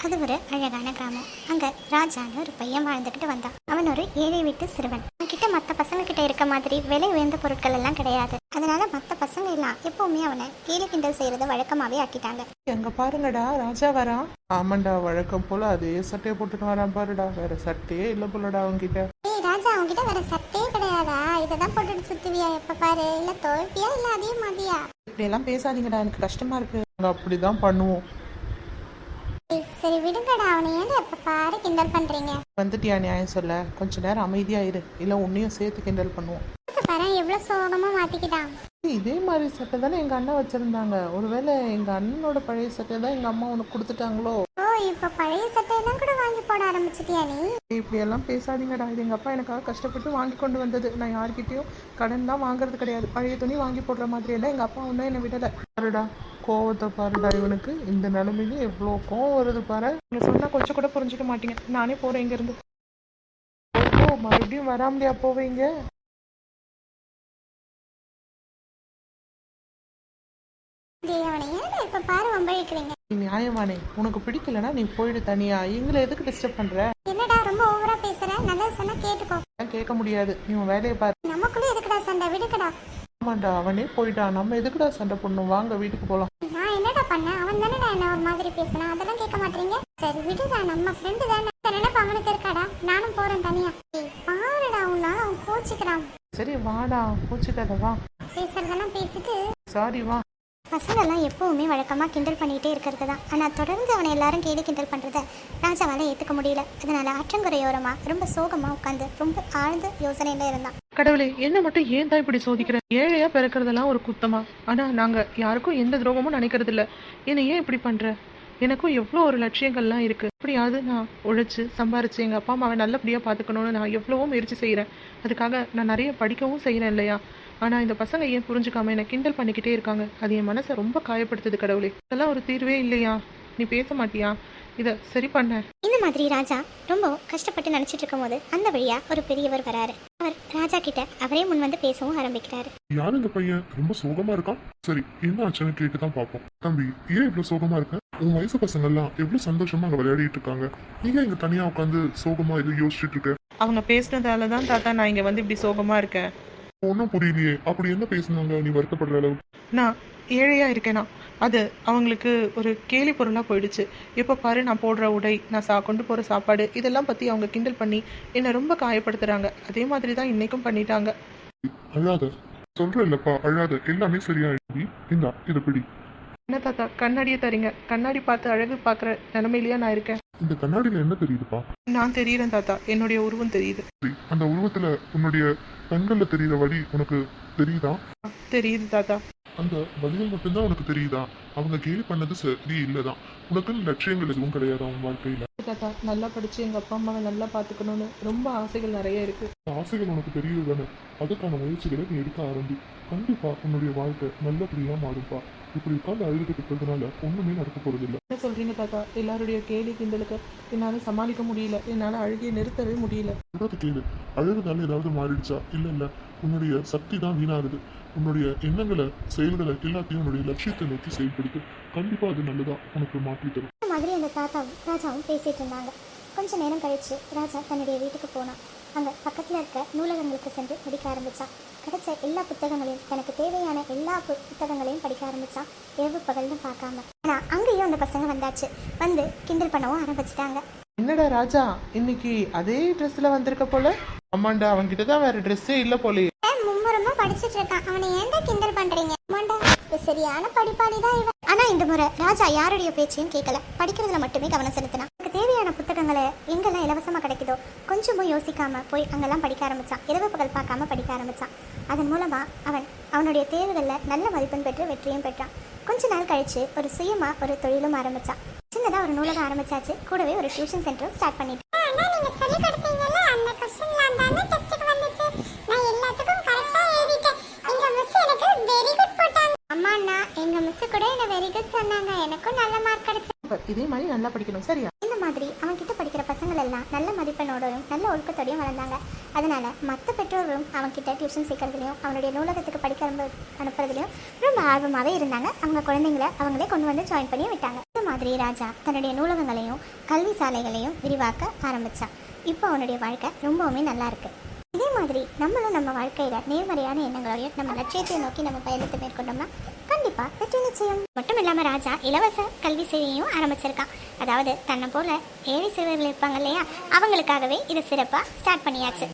அது ஒரு அழகான கிராமம். அங்க ராஜான்னு ஒரு பையன் வாழ்ந்துகிட்டு வந்தான். அவன் ஒரு ஏழை வீட்டு சிறுவன். அவன்கிட்ட மற்ற பசங்க கிட்ட இருக்க மாதிரி விலை உயர்ந்த பொருட்கள் எல்லாம் கிடையாது. அதனால மற்ற பசங்க எல்லாம் எப்பவுமே அவனை கேலி கிண்டல் செய்யறத வழக்கமாவே ஆக்கிட்டாங்க. எங்க பாருங்கடா, ராஜா வரான். ஆமாண்டா, வழக்கம் போல அதே சட்டையை போட்டுட்டு வரான் பாருடா. வேற சட்டையே இல்ல போலடா அவன்கிட்ட. ஏய் ராஜா, அவன்கிட்ட வேற சட்டையே கிடையாதா? இததான் போட்டுட்டு சுத்துவியா எப்ப பாரு? இல்ல தோல்வியா இல்ல அதே மாதிரியா? இப்படி எல்லாம் பேசாதீங்கடா, எனக்கு கஷ்டமா இருக்கு. நாங்க அப்படிதான் பண்ணுவோம். சரி விடுங்கடா, அவனை ஏன் எப்ப பாரு கிண்டல் பண்றீங்க? வந்துட்டியா நியாயம் சொல்ல? கொஞ்ச நேரம் அமைதியா இரு, இல்ல உன்னையும் சேர்த்து கிண்டல் பண்ணுவோம். பாரு எவ்வளவு சோகமா மாத்திக்கிட்டான். இதே மாதிரி சட்டை தானே எங்க அண்ணன் வச்சிருந்தாங்க. ஒருவேளை எங்க அண்ணனோட பழைய சட்டை தான் எங்க அம்மா உனக்கு கொடுத்துட்டாங்களோ? ஓ, இப்ப பழைய சட்டையெல்லாம் கூட வாங்கி போட ஆரம்பிச்சிட்டியா நீ? இப்படி எல்லாம் பேசாதீங்கடா. இது எங்க அப்பா எனக்காக கஷ்டப்பட்டு வாங்கி கொண்டு வந்தது. நான் யார்கிட்டயும் கடன் தான் வாங்குறது கிடையாது. பழைய துணி வாங்கி போடுற மாதிரி எல்லாம் எங்க அப்பா ஒன்றும் என்னை விடலை. பாருடா கோவத்தை பாருடா, இவனுக்கு இந்த நிலைமையில எவ்வளோ கோவம் வருது பாரு. நீங்க சொன்னா கொஞ்சம் கூட புரிஞ்சுக்க மாட்டீங்க. நானே போறேன் இங்க இருந்து. ஓ, மறுபடியும் வராமலையா போவீங்க? இப்ப பாரு வம்பிழுக்கிறீங்க. நியாயமானே, உனக்கு பிடிக்கலன்னா நீ போயிடு தனியா. எங்களை எதுக்கு டிஸ்டர்ப் பண்ற? என்னடா ரொம்ப ஓவரா பேசுற? நல்லா சொன்னா கேட்டுக்கோ. கேட்க முடியாது, நீ உன் வேலையை பாரு. நமக்குள்ள எதுக்குடா சண்டை? விடுக்கடா. ஆமாண்டா, அவனே போயிட்டான். நம்ம எதுக்குடா சண்டை பண்ணணும்? வாங்க வீட்டுக்கு போலாம். நான் என்னடா பண்ணேன்? அவன் தானடா என்ன ஒரு மாதிரி பேசினா, அதெல்லாம் கேட்க மாட்டீங்க. சரி விடுடா, நம்ம ஃப்ரெண்டு தானே. நினைப்பு அவனுக்கு இருக்காடா. நானும் போறேன் தனியா. பாருடா, உன்னால அவன் கோச்சிக்கிறான். சரி வாடா, கோச்சிக்காத வா. பேசுறதெல்லாம் பேசிட்டு சாரி வா. பசங்கெல்லாம் எப்பவுமே வழக்கமா கிண்டல் பண்ணிக்கிட்டே இருக்கிறது தான். ஆனால் தொடர்ந்து அவனை எல்லாரும் கேலி கிண்டல் பண்ணுறத ராஜாவால் ஏற்றுக்க முடியல. அதனால ஆற்றங்குறையோரமா ரொம்ப சோகமாக உட்காந்து ரொம்ப ஆழ்ந்த யோசனையில இருந்தான். கடவுளே, என்ன மட்டும் ஏன் தான் இப்படி சோதிக்கிறேன்? ஏழையா பிறக்கிறதெல்லாம் ஒரு குத்தமா? ஆனா நாங்க யாருக்கும் எந்த துரோகமும் நினைக்கிறது இல்ல. என்னை ஏன் இப்படி பண்ற? எனக்கும் எவ்வளோ ஒரு லட்சியங்கள்லாம் இருக்கு. அப்படியாவது நான் உழைச்சு சம்பாரிச்சு எங்க அப்பா அம்மாவை நல்லபடியா பாத்துக்கணும்னு நான் எவ்வளவோ முயற்சி செய்யறேன். அதுக்காக நான் நிறைய படிக்கவும் செய்யறேன் இல்லையா? ஆனா இந்த பசங்க ஏன் புரிஞ்சுக்காம என்னை கிண்டல் பண்ணிக்கிட்டே இருக்காங்க? அது என் மனசை ரொம்ப காயப்படுத்துது. கடவுளே, இதெல்லாம் ஒரு தீர்வே இல்லையா? நீ பேச மாட்டியா? இதை சரி பண்ண. இந்த மாதிரி ராஜா ரொம்ப கஷ்டப்பட்டு நினைச்சிட்டு இருக்கும் போது அந்த வழியா ஒரு பெரியவர் வராரு. அவர் ராஜா கிட்ட அவரே முன் வந்து பேசவும் ஆரம்பிக்கிறாரு. யாரு இந்த பையன்? ரொம்ப சோகமா இருக்கான். சரி, என்ன ஆச்சுன்னு கேட்டுதான் பாப்போம். தம்பி, ஏன் இவ்வளவு சோகமா இருக்க? உன் வயசு பசங்க எல்லாம் எவ்வளவு சந்தோஷமா அங்க விளையாடிட்டு இருக்காங்க. நீங்க இங்க தனியா உட்காந்து சோகமா இது யோசிச்சுட்டு இருக்க? அவங்க பேசினதாலதான் தாத்தா நான் இங்க வந்து இப்படி சோகமா இருக்கேன். ஒன்னும் புரியலையே. அப்படி என்ன பேசுனாங்க நீ வருத்தப்படுற அளவுக்கு? நான் ஏழையா இருக்கேனா, அது அவங்களுக்கு ஒரு கேலி பொருளா போயிடுச்சு. எப்ப பாரு நான் போடுற உடை, நான் கொண்டு போற சாப்பாடு, இதெல்லாம் பத்தி அவங்க கிண்டல் பண்ணி என்னை ரொம்ப காயப்படுத்துறாங்க. அதே மாதிரி தான் இன்னைக்கும் பண்ணிட்டாங்க. அழாத, சொல்ற இல்லப்பா, அழாத. எல்லாமே சரியாயிடுச்சு. இந்தா இதை பிடி. என்ன தாத்தா கண்ணாடியை தரீங்க? கண்ணாடி பார்த்து அழகு பார்க்குற நிலைமையிலேயே நான் இருக்கேன். இந்த கண்ணாடியில என்ன தெரியுதுப்பா? நான் தெரியுறேன் தாத்தா, என்னுடைய உருவம் தெரியுது. அந்த உருவத்துல உன்னுடைய கண்கள்ல தெரியுற வழி உனக்கு தெரியுதா? தெரியுது தாத்தா. அந்த வழிகள் மட்டும்தான் உனக்கு தெரியுதா? அவங்க கேலி பண்ணது சரி இல்லதான். உனக்குன்னு லட்சியங்கள் எதுவும் கிடையாது அவன் வாழ்க்கையில. தாத்தா, நல்லா படிச்சு எங்க அப்பா அம்மாவை நல்லா பாத்துக்கணும்னு ரொம்ப ஆசைகள் நிறைய இருக்கு. ஆசைகள் உனக்கு தெரியுது தானே? அதுக்கான முயற்சிகளை நீ எடுக்க ஆரம்பி. கண்டிப்பா உன்னுடைய வாழ்க்கை நல்லபடியா மாறும்பா. இப்படி உட்காந்து அழுதுகிட்டு இருக்கிறதுனால ஒண்ணுமே நடக்க போறது இல்லை. என்ன சொல்றீங்க தாத்தா? எல்லாருடைய கேலி கிண்டலுக்கு என்னால சமாளிக்க முடியல. என்னால அழுகிய நிறுத்தவே முடியல. சொல்றது கேளு. அழுகுதால ஏதாவது மாறிடுச்சா? இல்ல உன்னுடைய சக்தி தான் வீணாகுது. உன்னுடைய எண்ணங்களை, செயல்களை எல்லாத்தையும் உன்னுடைய லட்சியத்தை நோக்கி செயல்படுத்து. கண்டிப்பா அது நல்லதா உனக்கு மாற்றி தரும். இந்த மாதிரி அந்த தாத்தாவும் ராஜாவும் பேசிட்டு இருந்தாங்க. கொஞ்ச நேரம் கழிச்சு ராஜா தன்னுடைய வீட்டுக்கு போனான். அங்க பக்கத்துல இருக்க நூலகங்களுக்கு சென்று படிக்க ஆரம்பிச்சான். கிடைச்ச எல்லா புத்தகங்களையும், தனக்கு தேவையான எல்லா புத்தகங்களையும் படிக்க ஆரம்பிச்சான். இரவு பகல்னு பார்க்காம. ஆனா அங்கேயும் அந்த பசங்க வந்தாச்சு. வந்து கிண்டல் பண்ணவும் ஆரம்பிச்சிட்டாங்க. என்னடா ராஜா, இன்னைக்கு அதே ட்ரெஸ்ல வந்திருக்க போல? ஆமாண்டா, அவன்கிட்ட தான் வேற ட்ரெஸ்ஸே இல்ல போலே. மும்முரமா படிச்சுட்டு இருக்கான். அவனை ஏன்டா கிண்டல் பண்றீங்க? சரியான படிப்பாளி தான் இவன். ஆனா இந்த முறை ராஜா யாருடைய பேச்சையும் கேட்கல. படிக்கிறதுல மட்டுமே கவனம் செலுத்தினான். தேவையான புத்தகங்களை எங்கெல்லாம் இலவசமா கிடைக்குதோ கொஞ்சமும் யோசிக்காம போய் அங்கெல்லாம் படிக்க ஆரம்பிச்சான். இரவு பகல் பார்க்காம படிக்க ஆரம்பிச்சான். அதன் மூலமா அவனுடைய தேர்வுகள்ல நல்ல மதிப்பெண் பெற்று வெற்றியும் பெற்றான். கொஞ்ச நாள் கழிச்சு ஒரு சுயமா ஒரு தொழிலும் ஆரம்பிச்சான். சின்னதா ஒரு நூலகம் ஆரம்பிச்சாச்சு. கூடவே ஒரு டியூஷன் சென்டரும் ஸ்டார்ட் பண்ணிட்டு. இதே மாதிரி நல்லா படிக்கணும், சரியா? இந்த மாதிரி அவன் கிட்ட படிக்கிற பசங்கள் எல்லாம் நல்ல மதிப்பெண்ணோடையும் நல்ல ஒழுக்கத்தோடையும் வளர்ந்தாங்க. அதனால மற்ற பெற்றோர்களும் அவன் கிட்ட டியூஷன் சேர்க்கறதுலையும் அவனுடைய நூலகத்துக்கு படிக்க அனுப்புறதுலையும் ரொம்ப ஆர்வமாகவே இருந்தாங்க. அவங்க குழந்தைங்களை அவங்களே கொண்டு வந்து ஜாயின் பண்ணி விட்டாங்க. இந்த மாதிரி ராஜா தன்னுடைய நூலகங்களையும் கல்வி சாலைகளையும் விரிவாக்க ஆரம்பித்தான். இப்போ அவனுடைய வாழ்க்கை ரொம்பவுமே நல்லா இருக்கு. இதே மாதிரி நம்மளும் நம்ம வாழ்க்கையில் நேர்மறையான எண்ணங்களோடையும் நம்ம லட்சியத்தை நோக்கி நம்ம பயணத்தை மேற்கொண்டோம்னா கண்டிப்பாக வெற்றி நிச்சயம். மட்டும் இல்லாமல் ராஜா இலவச கல்வி சேவையும் ஆரம்பிச்சிருக்கான். அதாவது தன்னை போல ஏழை சிறுவர்கள் இருப்பாங்க இல்லையா, அவங்களுக்காகவே இதை சிறப்பாக ஸ்டார்ட் பண்ணியாச்சு.